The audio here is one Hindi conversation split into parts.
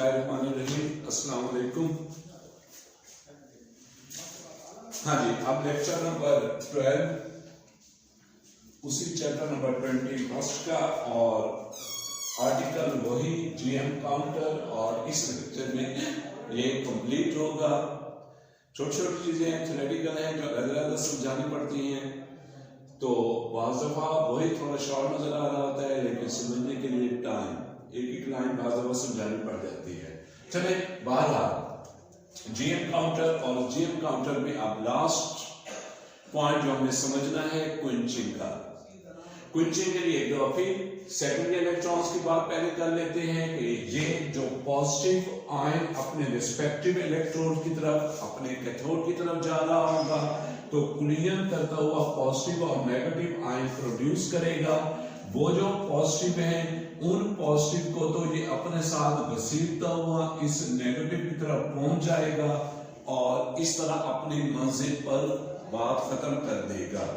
बिस्मिल्लाहिर्रहमानिर्रहीम। अस्सलाम वालेकुम। हाँ जी, अब लेक्चर नंबर 12 उसी चैप्टर नंबर 21 का और आर्टिकल वही जीएम काउंटर, और इस लेक्चर में ये कंप्लीट होगा। छोटी छोटी चीजें थ्योरेटिकल हैं जो अलग-अलग समझानी पड़ती हैं, तो बाज़ दफा वही थोड़ा शॉर्ट नजर आ रहा होता है, लेकिन समझने के लिए टाइम एक ही लाइन बाज़ दफा समझानी पड़ जाती है। चले बहरहाल जीएम काउंटर, और जीएम काउंटर में अब लास्ट पॉइंट जो हमें समझना है क्विंचिंग का। क्विंचिंग के लिए एक दफा फिर सेकेंडरी इलेक्ट्रॉन्स की बात पहले कर लेते हैं कि ये जो पॉजिटिव आयन अपने रिस्पेक्टिव इलेक्ट्रोड की तरफ, अपने कैथोड की तरफ जा रहा होगा, तो कोलिजन करता हुआ पॉजिटिव और नेगेटिव आयन प्रोड्यूस करेगा। वो जो पॉजिटिव है उन पॉजिटिव को तो ये अपने साथ घसीटता हुआ इस नेगेटिव की तरफ पहुंच जाएगा और इस तरह अपनी मंजिल पर बात खत्म कर देगा।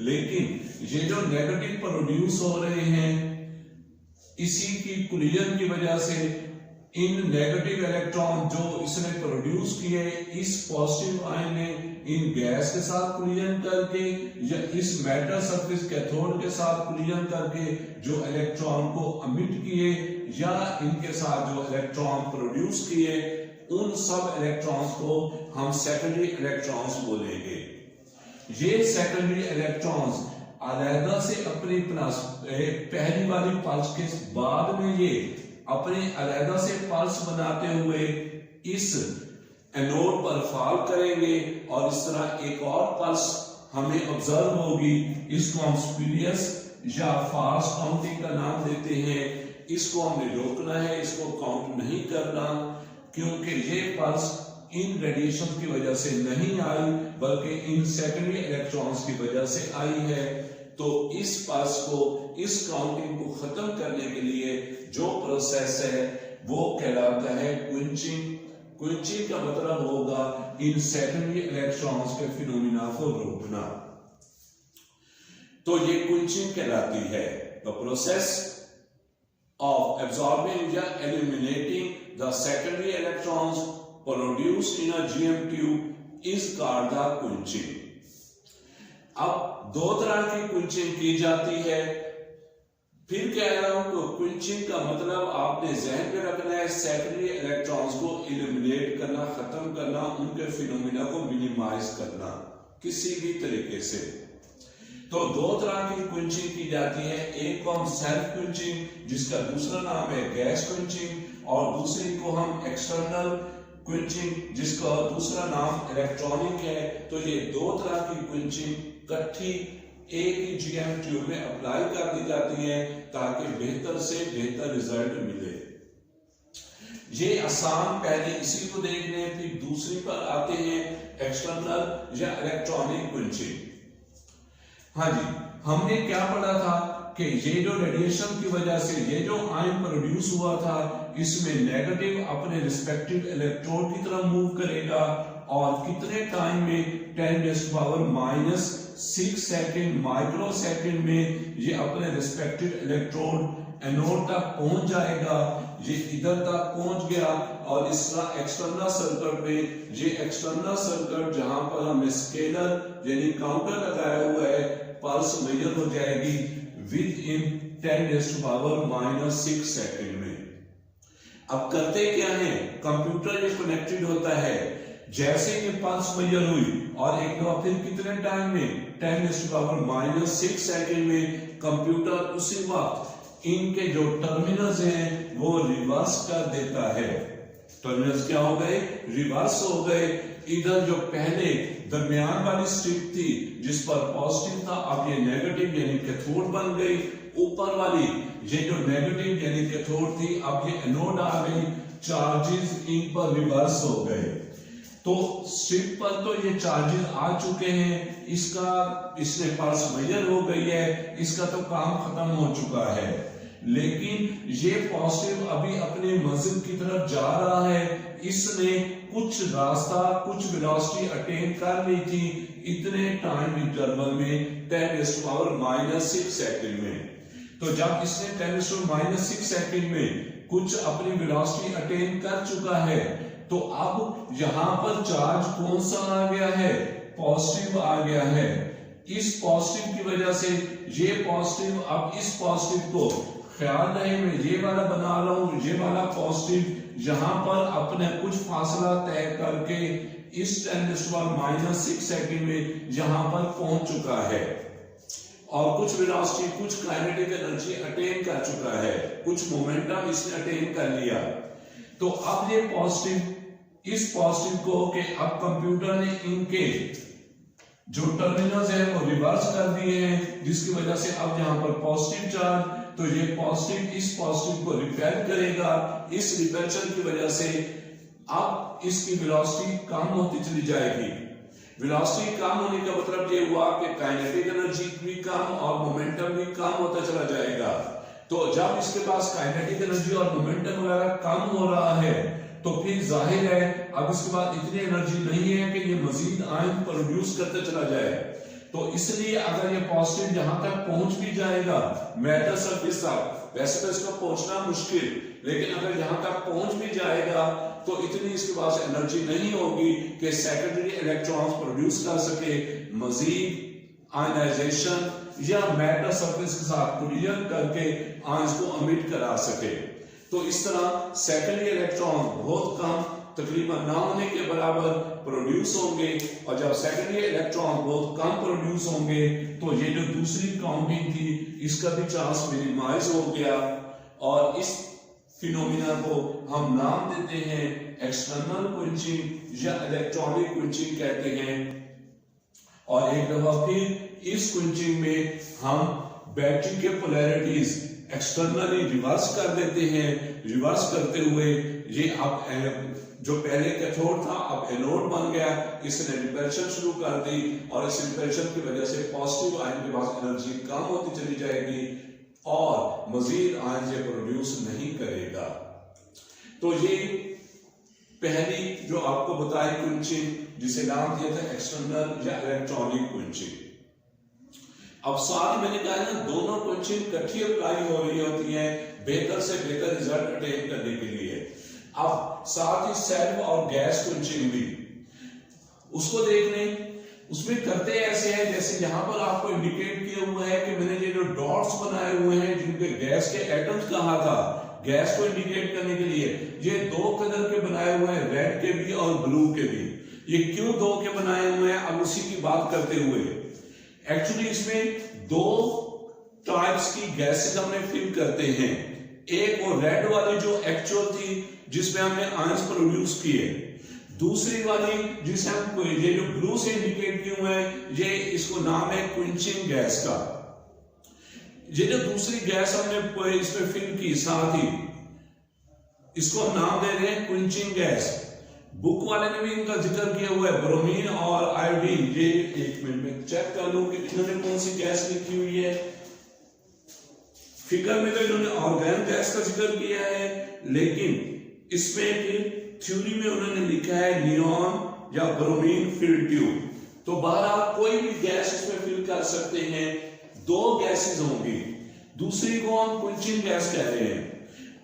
लेकिन ये जो नेगेटिव प्रोड्यूस हो रहे हैं, इसी की कोलिजन की वजह से इन नेगेटिव इलेक्ट्रॉन जो इसने प्रोड्यूस किए, इस पॉजिटिव आयन ने इन गैस के साथ कोलिजन करके या इस मेटल सरफेस कैथोड के साथ कोलिजन करके जो इलेक्ट्रॉन को अमिट किए या इनके साथ जो इलेक्ट्रॉन प्रोड्यूस किए, उन सब इलेक्ट्रॉन्स को हम सेकेंडरी इलेक्ट्रॉन्स बोलेंगे। ये सेकेंडरी इलेक्ट्रॉन्स अलग से अपनी पहली वाली पल्स के बाद में ये अपने अलग से पल्स बनाते हुए इस एनोड पर फॉल करेंगे और इस तरह एक और पल्स हमें ऑब्जर्व होगी। इसको हम स्पीरियस या फास्ट काउंटिंग का नाम देते हैं। इसको हमने रोकना है, इसको काउंट नहीं करना, क्योंकि ये पल्स इन रेडिएशन की वजह से नहीं आई बल्कि इन सेकेंडरी इलेक्ट्रॉन्स की वजह से आई है। तो इस पल्स को, इस काउंटिंग को खत्म करने के लिए जो प्रोसेस है वो कहलाता है क्विंचिंग। क्विंचिंग का मतलब होगा इन सेकेंडरी इलेक्ट्रॉन्स के फिनोमिना को रोकना, तो ये क्विंचिंग कहलाती है। द प्रोसेस ऑफ एब्सॉर्बिंग या eliminating the secondary electrons produced in a GM tube is called the quenching. अब दो तरह की क्विंचिंग की जाती है। फिर कह रहा हूं कि क्विंचिंग का मतलब आपने जहन में रखना है सेकेंडरी इलेक्ट्रॉन्स को एलिमिनेट करना, खत्म करना, उनके फिनोमिना को मिनिमाइज करना किसी भी तरीके से। तो दो तरह की क्विंचिंग की जाती है। एक को हम सेल्फ क्विंचिंग, जिसका दूसरा नाम है गैस क्विंचिंग, और दूसरी को हम एक्सटर्नल क्विंचिंग, जिसका दूसरा नाम इलेक्ट्रॉनिक है। तो ये दो तरह की क्विंचिंग इकट्ठी एक ही जीएम ट्यूब में अप्लाई कर दी जाती है ताकि बेहतर से बेहतर रिजल्ट मिले। ये आसान, पहले इसी को देख लें, फिर दूसरी पर आते हैं एक्सटर्नल या इलेक्ट्रॉनिक क्विंचिंग। हाँ जी, हमने क्या पढ़ा था कि ये जो रेडिएशन की वजह से ये जो आयन प्रोड्यूस हुआ था, इसमें नेगेटिव अपने रिस्पेक्टिव इलेक्ट्रोड की तरफ मूव करेगा और कितने टाइम में 10⁻⁻6 सेकेंड, माइक्रो सेकेंड में ये अपने रिस्पेक्टिव इलेक्ट्रोड एनोड तक पहुंच जाएगा। ये इधर तक पहुंच गया और इस तरह एक्सटर्नल सर्किट में, ये एक्सटर्नल सर्किट जहां पर हमें स्केलर यानी काउंटर लगाया हुआ है, पल्स मेजर हो जाएगी विद इन 10⁻⁻6 सेकेंड में। अब करते क्या है, कंप्यूटर ये कनेक्टेड होता है। जैसे ये पल्स मेजर हुई और एक बार फिर कितने टाइम में 10⁻⁻6 सेकेंड में कंप्यूटर उसी वक्त इनके जो टर्मिनल्स हैं वो रिवर्स कर देता है। टर्मिनल्स क्या हो गए, रिवर्स हो गए। इधर जो पहले दरमियान वाली स्ट्रिप थी जिस पर पॉजिटिव था, अब ये नेगेटिव यानी कैथोड बन गई। ऊपर वाली ये जो नेगेटिव यानी कैथोड थी, अब ये एनोड आ गई। चार्जेस इन पर रिवर्स हो गए। तो स्ट्रिप पर तो ये चार्जेस आ चुके हैं, इसने पल्स मेजर हो गई है, इसका तो काम खत्म हो चुका है। लेकिन ये पॉजिटिव अभी अपने मंजिल की तरफ जा रहा है। इसने कुछ रास्ता, कुछ वेलोसिटी अटेन कर ली थी इतने टाइम इंटरवल में 10⁻⁻6 सेकेंड में। तो जब इसने 10⁻⁻6 सेकेंड में कुछ अपनी वेलोसिटी अटेन कर चुका है, तो अब यहां पर चार्ज कौन सा आ गया है, पॉजिटिव आ गया है। इस पॉजिटिव की वजह से ये पॉजिटिव, अब इस पॉजिटिव को ख्याल रहे मैं ये वाला बना रहा हूं, ये वाला पॉजिटिव यहां पर अपने कुछ फासला तय करके इस 10⁻⁻6 सेकंड में यहां पर पहुंच चुका है और कुछ वेलोसिटी, कुछ काइनेटिक एनर्जी अटेन कर चुका है, कुछ मोमेंटम इसने अटेन कर लिया। तो अब ये पॉजिटिव, इस पॉजिटिव को कि अब कंप्यूटर ने इनके जो टर्मिनल्स है वो रिवर्स कर दिए हैं, जिसकी वजह से अब यहां पर पॉजिटिव चार्ज, तो ये पॉजिटिव इस पॉजिटिव को रिपेल करेगा। इस रिपल्शन की वजह से अब इसकी वेलोसिटी कम होती चली जाएगी। वेलोसिटी कम होने का मतलब ये हुआ कि काइनेटिक एनर्जी भी कम और मोमेंटम भी कम होता चला जाएगा। तो जब इसके पास काइनेटिक एनर्जी और मोमेंटम वगैरह कम हो रहा है तो फिर जाहिर है अब इसके बाद इतनी एनर्जी नहीं है कि ये मजीद आयन प्रोड्यूस करते चला जाए। तो इसलिए अगर ये पॉजिटिव यहां तक पहुंच भी जाएगा मैटर सरफेस तक, वैसे तो इसका पहुंचना मुश्किल, लेकिन अगर यहां तक पहुंच भी जाएगा तो इतनी इसके पास एनर्जी नहीं होगी कि सेकेंडरी इलेक्ट्रॉन्स प्रोड्यूस कर सके, मजीद आयनाइजेशन या मैटर सरफेस के साथ कोलिजन करके आयंस को एमिट करा सके। तो इस तरह सेकेंडरी इलेक्ट्रॉन बहुत कम, तकरीबन ना होने के बराबर प्रोड्यूस होंगे, और जब सेकेंडरी इलेक्ट्रॉन बहुत कम प्रोड्यूस होंगे तो ये जो दूसरी काउंटिंग थी इसका भी चांस मिनिमाइज हो गया, और इस फिनोमिना को हम नाम देते हैं एक्सटर्नल क्विंचिंग या इलेक्ट्रॉनिक क्विंचिंग कहते हैं। और एक दफा फिर इस क्विंचिंग में हम बैटरी के पोलैरिटीज एक्सटर्नली रिवर्स कर देते हैं। रिवर्स करते हुए ये अब जो पहले कैथोड था अब एनोड बन गया, इसने रिपल्शन शुरू कर दी, और इस रिपल्शन की वजह से पॉजिटिव आयन के पास एनर्जी कम होती चली जाएगी और मजीद आयन ये प्रोड्यूस नहीं करेगा। तो ये पहली जो आपको बताई क्विंचिंग, जिसे नाम दिया था एक्सटर्नल या इलेक्ट्रॉनिक क्विंचिंग। अब साथ मैंने कहा ना दोनों क्विंचिंग इकट्ठी अप्लाई हो रही होती है बेहतर से बेहतर रिजल्ट अटेन करने के लिए। अब साथ ही सेल्फ और गैस क्विंचिंग भी उसको देख लें। उसमें करते ऐसे हैं जैसे यहां पर आपको इंडिकेट किया हुआ है कि मैंने ये जो डॉट्स बनाए हुए हैं जिनके गैस के एटम्स कहा था, गैस को इंडिकेट करने के लिए ये दो कलर के बनाए हुए हैं, रेड के भी और ब्लू के भी। ये क्यों दो के बनाए हुए हैं, अब उसी की बात करते हुए एक्चुअली इसमें दो टाइप्स की गैसेस हमने फिल करते हैं। एक वो रेड वाली जो एक्चुअल थी जिसमें हमने आयंस प्रोड्यूस किए, दूसरी वाली जिसे हम ये जो ब्लू से इंडिकेट किए हुए हैं ये इसको नाम है क्विंचिंग गैस का। ये जो दूसरी गैस हमने इसमें फिल की साथ ही इसको हम नाम दे रहे हैं क्विंचिंग गैस। बुक वाले ने भी इनका जिक्र किया हुआ है, ब्रोमीन और आयोडीन। ये एक मिनट में चेक कर लूं कि इन्होंने कौन सी गैस लिखी हुई है। फिगर में तो इन्होंने ऑर्गेन गैस का जिक्र किया है, लेकिन इसमें फिर थ्योरी में उन्होंने लिखा है नियॉन या ब्रोमीन फिल ट्यूब। तो बहरहाल कोई भी गैस इसमें फिल कर सकते हैं। दो गैसेस होंगी, दूसरी को हम क्विंचिंग गैस कह रहे हैं।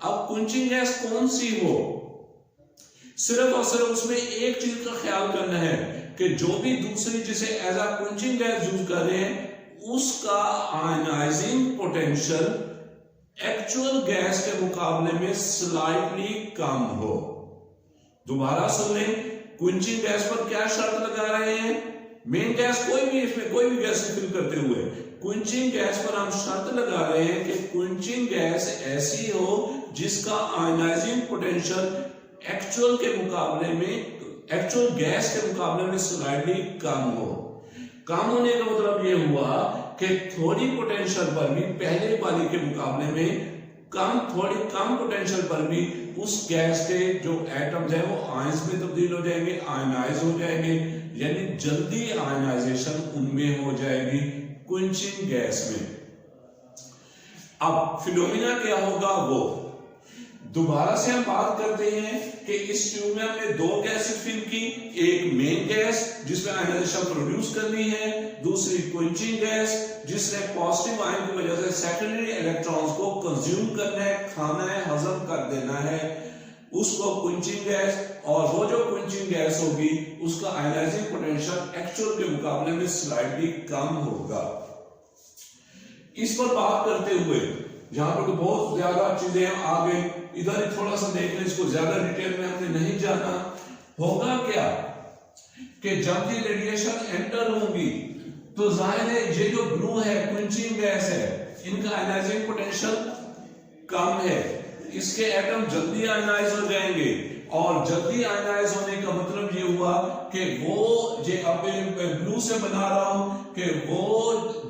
अब क्विंचिंग गैस कौन सी हो, सिर्फ और सिर्फ उसमें एक चीज का ख्याल करना है कि जो भी दूसरी जिसे as a quenching gas use कर रहे हैं उसका आयनाइजिंग पोटेंशियल एक्चुअल गैस के मुकाबले में स्लाइटली कम हो। दोबारा सुन लें, क्विंचिंग गैस पर क्या शर्त लगा रहे हैं, मेन गैस कोई भी, इसमें कोई भी गैस फिल करते हुए क्विंचिंग गैस पर हम शर्त लगा रहे हैं कि क्विंचिंग गैस ऐसी हो जिसका आयनाइजिंग पोटेंशियल एक्चुअल के मुकाबले में, एक्चुअल गैस के मुकाबले में स्लाइटली कम हो। कम होने का मतलब यह हुआ कि थोड़ी पोटेंशियल पर भी पहले वाली के मुकाबले में थोड़ी कम पोटेंशियल पर भी उस गैस के जो एटम्स हैं वो आयंस में तब्दील हो जाएंगे, आयनाइज हो जाएंगे, यानी जल्दी आयनाइजेशन उनमें हो जाएगी क्विंचिंग गैस में। अब फिनोमिना क्या होगा वो दोबारा से हम बात करते हैं कि इस ट्यूब में हमने दो गैस फिल की, एक मेन गैस जिसमें आयनाइजेशन प्रोड्यूस करनी है, दूसरी क्विंचिंग गैस जिसने पॉजिटिव आयन की वजह से सेकेंडरी इलेक्ट्रॉन्स को कंज्यूम करना है, खाना है, हजम कर देना है, उसको क्विंचिंग गैस। और वो जो क्विंचिंग गैस होगी उसका आयनाइजिंग पोटेंशियल एक्चुअल के मुकाबले में स्लाइटली कम होगा। इस पर बात करते हुए जहां पर तो बहुत ज्यादा चीजें हम आगे इधर ही थोड़ा सा देख लें, इसको ज्यादा डिटेल में हमने नहीं जाना। होगा क्या कि जब ये रेडिएशन एंटर होंगी तो जाहिर है ये जो ब्लू है क्विंचिंग गैस है, इनका आयनाइजिंग पोटेंशियल कम है, इसके एटम जल्दी आयनाइज हो जाएंगे। और जल्दी आयनाइज होने का मतलब ये हुआ कि वो जो अब ब्लू से बना रहा हूं कि वो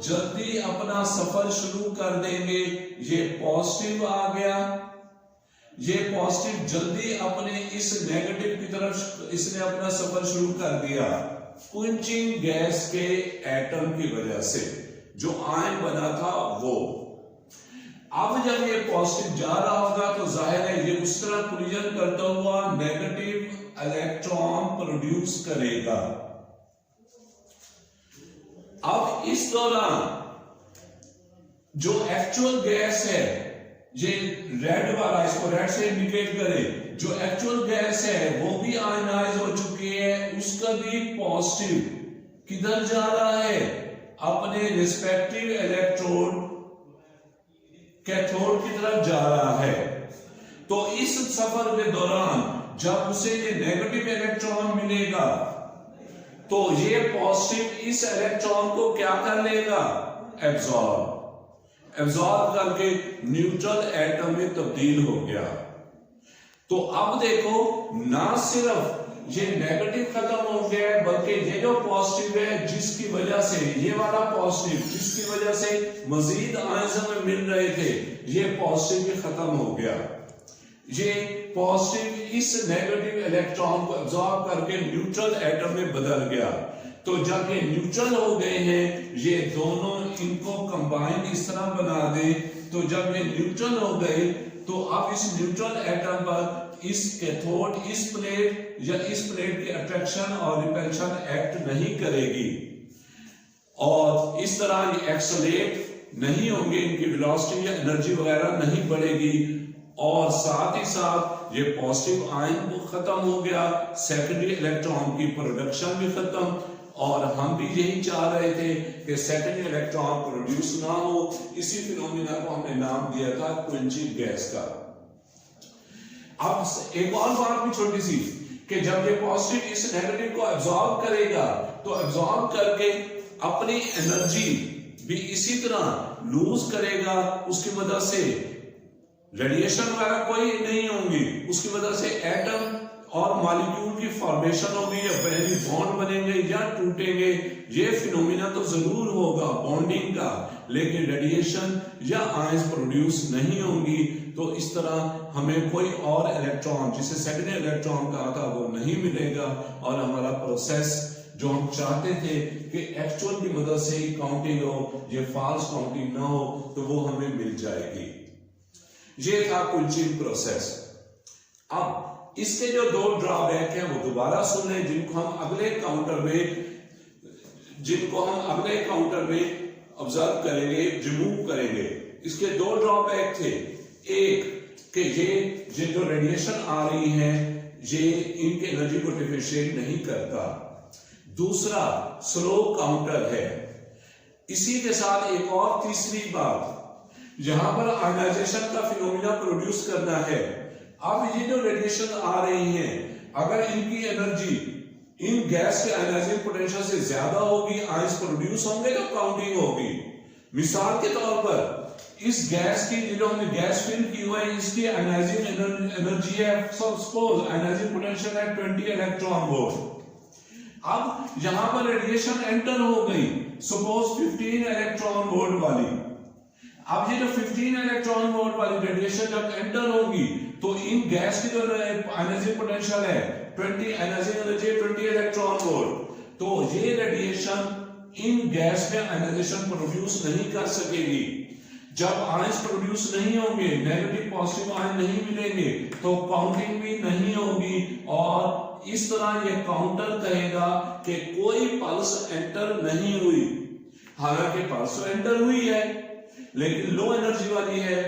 जल्दी अपना सफर शुरू कर देंगे। ये पॉजिटिव आ गया, ये पॉजिटिव जल्दी अपने इस नेगेटिव की तरफ इसने अपना सफर शुरू कर दिया क्विंचिंग गैस के एटम की वजह से जो आयन बना था वो। अब जब ये पॉजिटिव जा रहा होगा तो जाहिर है ये उस तरह कोलिजन करता हुआ नेगेटिव इलेक्ट्रॉन प्रोड्यूस करेगा। अब इस दौरान जो एक्चुअल गैस है, ये रेड वाला, इसको रेड से इंडिकेट करें, जो एक्चुअल गैस है वो भी आयनाइज हो चुकी है, उसका भी पॉजिटिव किधर जा रहा है, अपने रिस्पेक्टिव इलेक्ट्रोड कैथोड की तरफ जा रहा है। तो इस सफर के दौरान जब उसे ये नेगेटिव इलेक्ट्रॉन मिलेगा तो ये पॉजिटिव इस इलेक्ट्रॉन को क्या कर लेगा, एब्जॉर्ब करके न्यूट्रल एटम में तब्दील हो गया। तो अब देखो ना सिर्फ ये नेगेटिव खत्म हो गया है बल्कि ये जो पॉजिटिव है जिसकी वजह से ये वाला पॉजिटिव जिसकी वजह से मजीद आयंस हमें मिल रहे थे, ये पॉजिटिव भी खत्म हो गया। ये पॉजिटिव इस नेगेटिव इलेक्ट्रॉन को एब्जॉर्ब करके न्यूट्रल एटम में बदल गया। तो जब ये न्यूट्रल हो गए हैं, ये दोनों इनको कंबाइन इस तरह बना दे, तो जब ये न्यूट्रल हो गए तो अब इस न्यूट्रल एटम पर इस कैथोड इस प्लेट या इस प्लेट की अट्रैक्शन और रिपल्शन एक्ट नहीं करेगी और इस तरह ये एक्सेलरेट नहीं होंगे, इनकी वेलोसिटी या एनर्जी वगैरह नहीं बढ़ेगी। और साथ ही साथ ये पॉजिटिव आयन खत्म हो गया, सेकेंडरी इलेक्ट्रॉन की प्रोडक्शन भी खत्म। और हम भी यही चाह रहे थे कि सेकेंडरी इलेक्ट्रॉन प्रोड्यूस ना हो। इसी फिनोमिना को हमने नाम दिया था क्विंचिंग गैस का। अब एक और बात भी छोटी सी कि जब ये पॉजिटिव इस नेगेटिव को एब्जॉर्ब करेगा तो एब्जॉर्ब करके अपनी एनर्जी भी इसी तरह लूज करेगा, उसकी वजह से रेडिएशन वगैरह कोई नहीं होंगी, उसकी वजह से एटम और मॉलिक्यूल की फॉर्मेशन होगी या पहली बॉन्ड बनेंगे या टूटेंगे। ये फिनोमिना तो जरूर होगा बॉन्डिंग का, लेकिन रेडिएशन या आयंस प्रोड्यूस नहीं होंगी। तो इस तरह हमें कोई और इलेक्ट्रॉन जिसे सेकेंडरी इलेक्ट्रॉन कहा था वो नहीं मिलेगा और हमारा प्रोसेस जो हम चाहते थे कि एक्चुअल की मदद से ही काउंटिंग हो, ये फॉल्स काउंटिंग ना हो, तो वो हमें मिल जाएगी। ये था क्विंचिंग प्रोसेस। अब इसके जो दो ड्रॉबैक हैं वो दोबारा सुन लें, जिनको हम अगले काउंटर में ऑब्जर्व करेंगे, रिमूव करेंगे। इसके दो ड्रॉबैक थे, एक कि ये जो रेडिएशन आ रही है ये इनके एनर्जी को डिफरेंशिएट नहीं करता, दूसरा स्लो काउंटर है। इसी के साथ एक और तीसरी बात, जहां पर आयनाइजेशन का फिनोमिना प्रोड्यूस करना है। अब ये जो रेडिएशन आ रही हैं, अगर इनकी एनर्जी इन गैस के आयनाइजिंग पोटेंशियल से ज्यादा होगी, आयंस प्रोड्यूस होंगे तो काउंटिंग होगी। मिसाल के तौर पर इस गैस की जो हमने गैस फिल की हुई है, इसकी आयनाइजिंग एनर्जी है, सपोज आयनाइजिंग पोटेंशियल है 20 इलेक्ट्रॉन वोल्ट। अब यहां पर रेडिएशन एंटर हो गई सपोज 15 इलेक्ट्रॉन वोल्ट वाली। अब ये जो 15 इलेक्ट्रॉन वोल्ट वाली रेडिएशन जब एंटर होगी तो इन गैस की जो आयनाइजिंग पोटेंशियल है 20 आयनाइजिंग एनर्जी 20 इलेक्ट्रॉन वोल्ट, तो ये रेडिएशन इन गैस में आयनाइजेशन प्रोड्यूस नहीं कर सकेगी। जब आयंस प्रोड्यूस नहीं होंगे, नेगेटिव पॉजिटिव आयन नहीं मिलेंगे, तो काउंटिंग भी नहीं होगी और इस तरह ये काउंटर कहेगा कि कोई पल्स एंटर नहीं हुई। हालांकि पल्स तो एंटर हुई है लेकिन लो एनर्जी वाली है।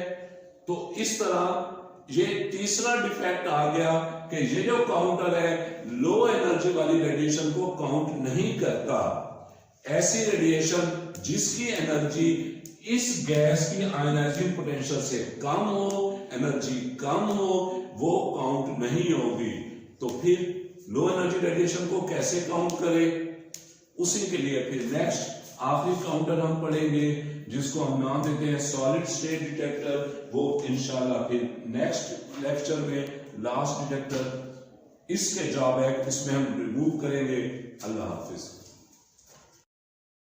तो इस तरह ये तीसरा डिफेक्ट आ गया कि ये जो काउंटर है लो एनर्जी वाली रेडिएशन को काउंट नहीं करता। ऐसी रेडिएशन जिसकी एनर्जी इस गैस की आयनाइजिंग पोटेंशियल से कम हो, एनर्जी कम हो, वो काउंट नहीं होगी। तो फिर लो एनर्जी रेडिएशन को कैसे काउंट करें, उसी के लिए फिर नेक्स्ट आखिरी काउंटर हम पढ़ेंगे जिसको हम नाम देते हैं सॉलिड स्टेट डिटेक्टर। वो इंशाल्लाह फिर नेक्स्ट लेक्चर में लास्ट डिटेक्टर इसके जॉब है, इसमें हम रिमूव करेंगे। अल्लाह हाफिज।